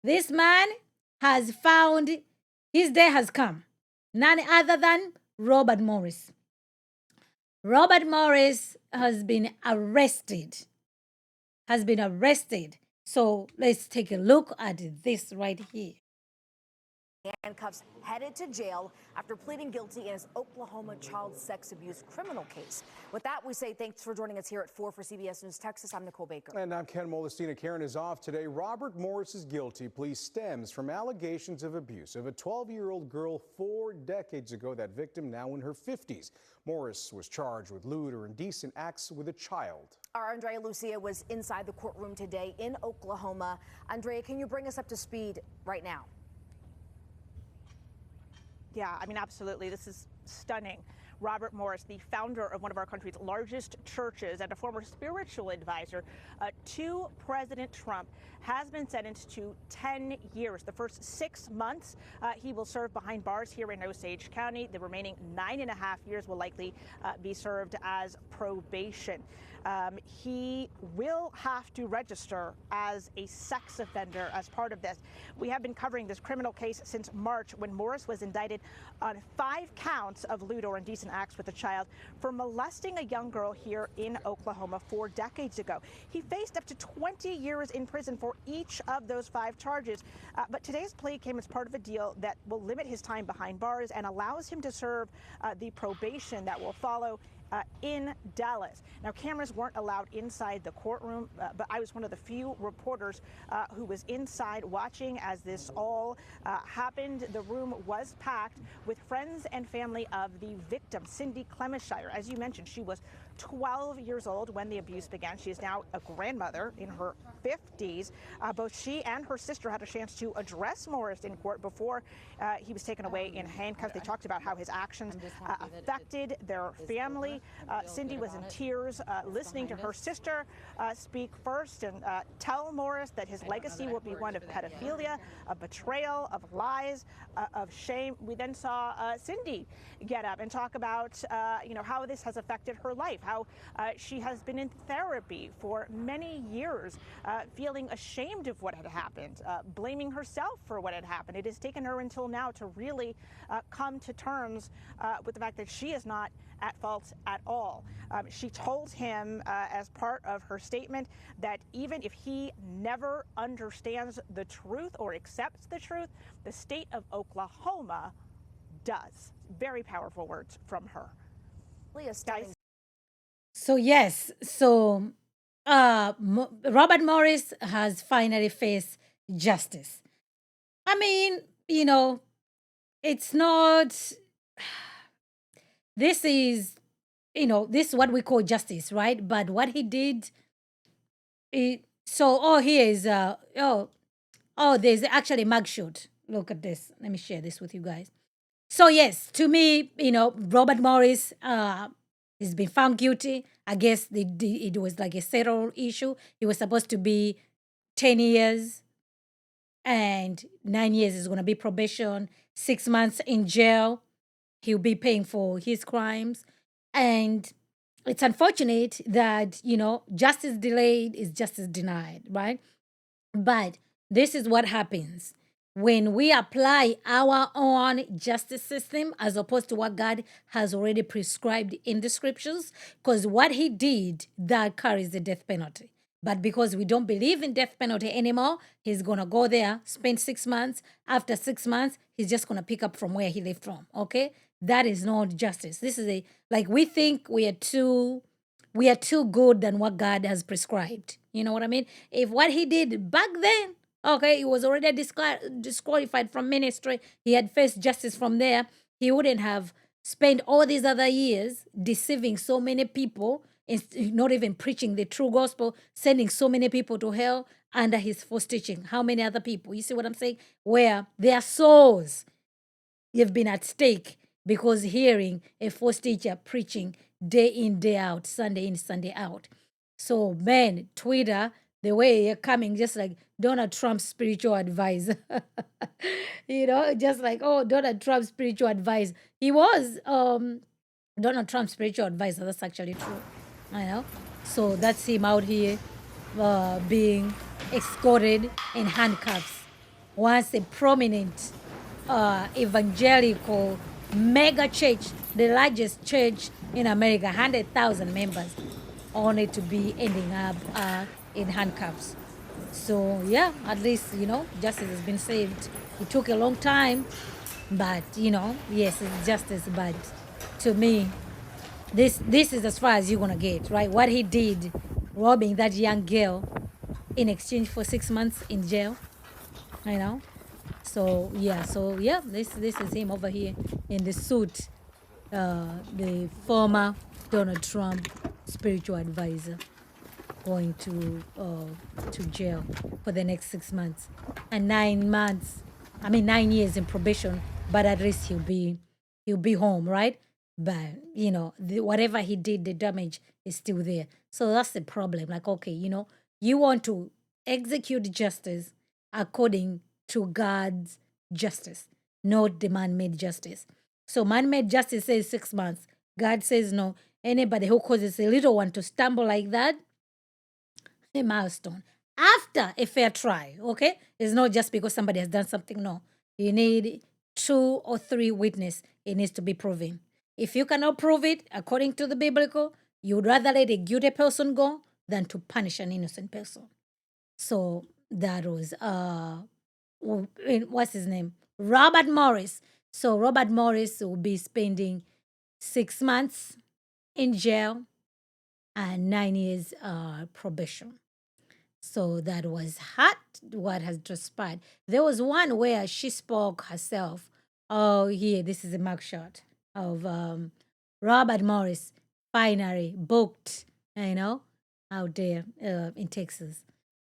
This man has found his day has come. None other than Robert Morris. Robert Morris has been arrested. So let's take a look at this right here. Handcuffs, headed to jail after pleading guilty in his Oklahoma child sex abuse criminal case. With that, we say thanks for joining us here at 4 for CBS News Texas. I'm Nicole Baker. And I'm Ken Molestina. Karen is off today. Robert Morris's guilty plea stems from allegations of abuse of a 12-year-old girl 4 decades ago. That victim now in her 50s. Morris was charged with lewd or indecent acts with a child. Our Andrea Lucia was inside the courtroom today in Oklahoma. Andrea, can you bring us up to speed right now? Yeah, I mean, absolutely. This is stunning. Robert Morris, the founder of one of our country's largest churches and a former spiritual advisor to President Trump, has been sentenced to 10 years. The first 6 months he will serve behind bars here in Osage County. The remaining 9.5 years will likely be served as probation. He will have to register as a sex offender as part of this. We have been covering this criminal case since March, when Morris was indicted on 5 counts of lewd or indecent acts with a child for molesting a young girl here in Oklahoma 4 decades ago. He faced up to 20 years in prison for each of those 5 charges. But today's plea came as part of a deal that will limit his time behind bars and allows him to serve the probation that will follow in Dallas. Now, cameras weren't allowed inside the courtroom, but I was one of the few reporters who was inside watching as this all happened. The room was packed with friends and family of the victim, Cindy Clemishire. As you mentioned, she was 12 years old when the abuse began. She is now a grandmother in her 50s. Both she and her sister had a chance to address Morris in court before he was taken away in handcuffs. They talked about how his actions affected their family. Cindy was in tears listening to her sister speak first and tell Morris that his legacy will be one of pedophilia, of betrayal, of lies, of shame. We then saw Cindy get up and talk about how this has affected her life, how she has been in therapy for many years, feeling ashamed of what had happened, blaming herself for what had happened. It has taken her until now to really come to terms with the fact that she is not at fault at all. She told him as part of her statement that even if he never understands the truth or accepts the truth, the state of Oklahoma does. Very powerful words from her. Guys. So yes, Robert Morris has finally faced justice. I mean, it's not. This is, this is what we call justice, right? But what he did, here is, there's actually a mugshot. Look at this. Let me share this with you guys. So yes, to me, Robert Morris has been found guilty. I guess it was like a settled issue. It was supposed to be 10 years and 9 years is going to be probation, 6 months in jail. He'll be paying for his crimes. And it's unfortunate that, justice delayed is justice denied, right? But this is what happens when we apply our own justice system as opposed to what God has already prescribed in the scriptures. Because what he did, that carries the death penalty. But because we don't believe in death penalty anymore, he's going to go there, spend 6 months. After 6 months, he's just going to pick up from where he left from, okay? That is not justice. This is we think we are too good than what God has prescribed. You know what I mean? If what he did back then, okay, he was already disqualified from ministry, he had faced justice from there, he wouldn't have spent all these other years deceiving so many people, not even preaching the true gospel, sending so many people to hell under his false teaching. How many other people? You see what I'm saying? Where their souls have been at stake because hearing a false teacher preaching day in, day out, Sunday in, Sunday out. So, man, Twitter, the way you're coming, just like Donald Trump's spiritual advice. Just like, Donald Trump's spiritual advice. He was Donald Trump's spiritual advisor. That's actually true. I know. So that's him out here being escorted in handcuffs once a prominent evangelical mega church, the largest church in America, 100,000 members, only to be ending up in handcuffs. So yeah, at least, justice has been saved. It took a long time, but yes, it's justice. But to me, this is as far as you're gonna get, right? What he did, robbing that young girl in exchange for 6 months in jail, So yeah, this is him over here in the suit, the former Donald Trump spiritual advisor, going to jail for the next 6 months and 9 months. 9 years in probation, but at least he'll be home, right? But whatever he did, the damage is still there. So that's the problem. Like, okay, you want to execute justice according to God's justice, not the man-made justice. So man-made justice says 6 months. God says no. Anybody who causes a little one to stumble like that, a milestone. After a fair trial, okay? It's not just because somebody has done something, no. You need 2 or 3 witnesses. It needs to be proven. If you cannot prove it, according to the biblical, you would rather let a guilty person go than to punish an innocent person. So that was, what's his name? Robert Morris. So Robert Morris will be spending 6 months in jail and 9 years probation. So that was hot, what has transpired. There was one where she spoke herself. Oh, here, this is a mugshot of Robert Morris, finally booked, out there in Texas.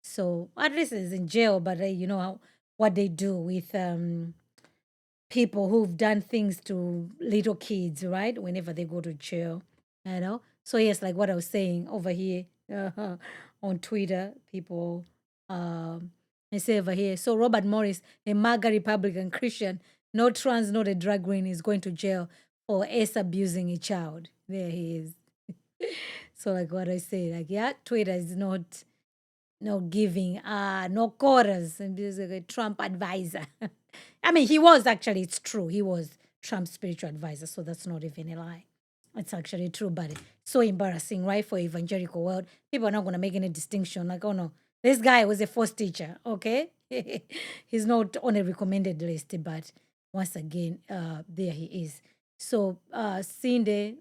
So at least it's in jail, but what they do with people who've done things to little kids, right? Whenever they go to jail, So yes, like what I was saying over here on Twitter, people they say over here. So Robert Morris, a MAGA Republican Christian, no trans, not a drag queen, is going to jail for abusing a child. There he is. So like what I say, like Twitter is not giving no quarters, and he's like a Trump advisor. He was actually, it's true, he was Trump's spiritual advisor, so that's not even a lie. It's actually true, but it's so embarrassing, right, for evangelical world. People are not going to make any distinction. Like, oh no, this guy was a forced teacher, okay? He's not on a recommended list, but once again, there he is. So Cindy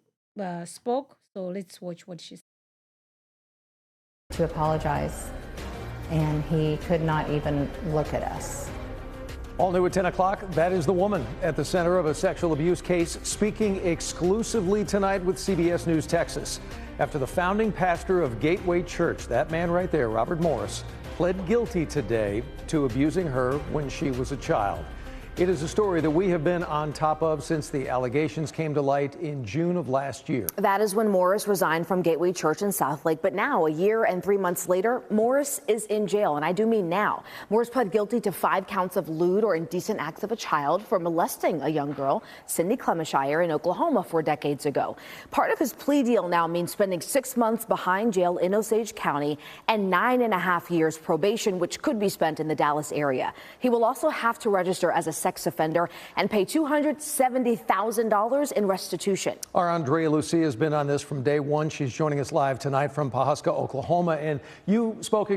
spoke, so let's watch what she said. To apologize, and he could not even look at us. All new at 10 o'clock, that is the woman at the center of a sexual abuse case, speaking exclusively tonight with CBS News Texas. After the founding pastor of Gateway Church, that man right there, Robert Morris, pled guilty today to abusing her when she was a child. It is a story that we have been on top of since the allegations came to light in June of last year. That is when Morris resigned from Gateway Church in Southlake. But now, a year and 3 months later, Morris is in jail. And I do mean now. Morris pled guilty to 5 counts of lewd or indecent acts of a child for molesting a young girl, Cindy Clemishire, in Oklahoma 4 decades ago. Part of his plea deal now means spending 6 months behind jail in Osage County and 9.5 years probation, which could be spent in the Dallas area. He will also have to register as a sex offender and pay $270,000 in restitution. Our Andrea Lucia has been on this from day one. She's joining us live tonight from Pawhuska, Oklahoma. And you spoke.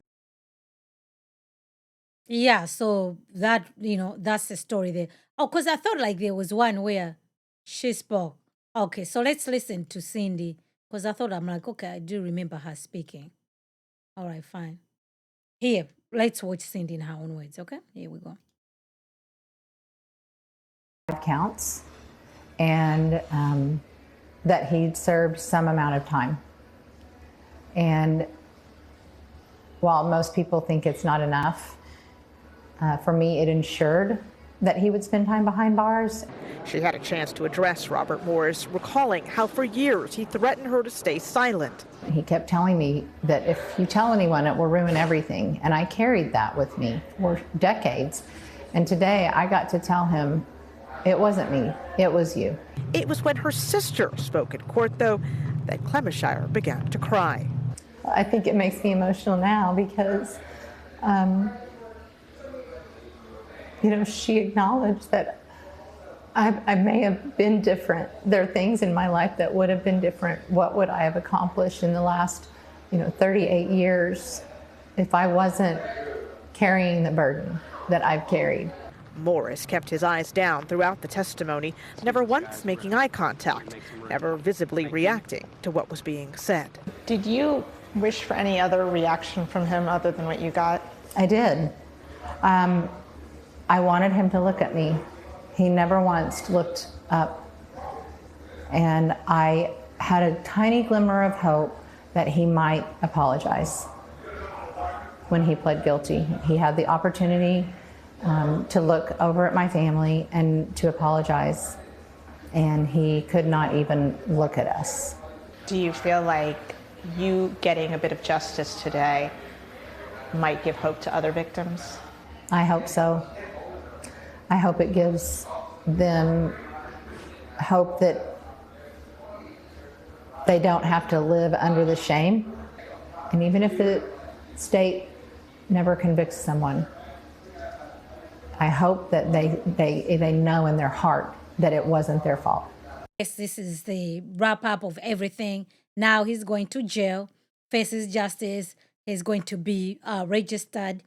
Yeah, so that, that's the story there. Oh, because I thought like there was one where she spoke. Okay, so let's listen to Cindy, because I thought, I'm like, okay, I do remember her speaking. All right, fine. Here, let's watch Cindy in her own words, okay? Here we go. 5 counts, and that he'd served some amount of time. And while most people think it's not enough, for me, it ensured that he would spend time behind bars. She had a chance to address Robert Morris, recalling how for years he threatened her to stay silent. He kept telling me that if you tell anyone, it will ruin everything. And I carried that with me for decades. And today I got to tell him, it wasn't me, it was you. It was when her sister spoke in court, though, that Clemishire began to cry. I think it makes me emotional now because she acknowledged that I may have been different. There are things in my life that would have been different. What would I have accomplished in the last, 38 years if I wasn't carrying the burden that I've carried? Morris kept his eyes down throughout the testimony, never once making eye contact, never visibly reacting to what was being said. Did you wish for any other reaction from him other than what you got? I did. I wanted him to look at me. He never once looked up. And I had a tiny glimmer of hope that he might apologize when he pled guilty. He had the opportunity to look over at my family and to apologize, and he could not even look at us. Do you feel like you getting a bit of justice today might give hope to other victims? I hope so. I hope it gives them hope that they don't have to live under the shame. And even if the state never convicts someone, I hope that they know in their heart that it wasn't their fault. Yes, this is the wrap up of everything. Now he's going to jail, faces justice. He's going to be registered.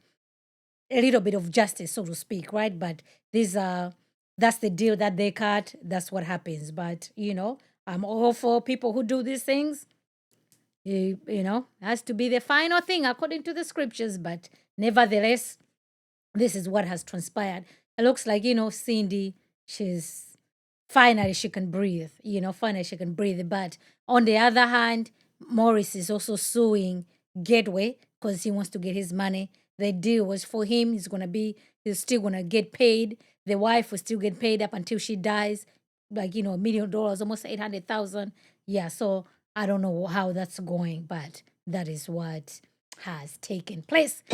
A little bit of justice, so to speak, right? But that's the deal that they cut. That's what happens. But I'm all for people who do these things. Has to be the final thing according to the scriptures. But nevertheless, this is what has transpired. It looks like Cindy. Finally she can breathe. Finally she can breathe. But on the other hand, Morris is also suing Gateway because he wants to get his money. The deal was for him. He's still gonna get paid. The wife will still get paid up until she dies, like $1 million, almost 800,000. Yeah, so I don't know how that's going, but that is what has taken place.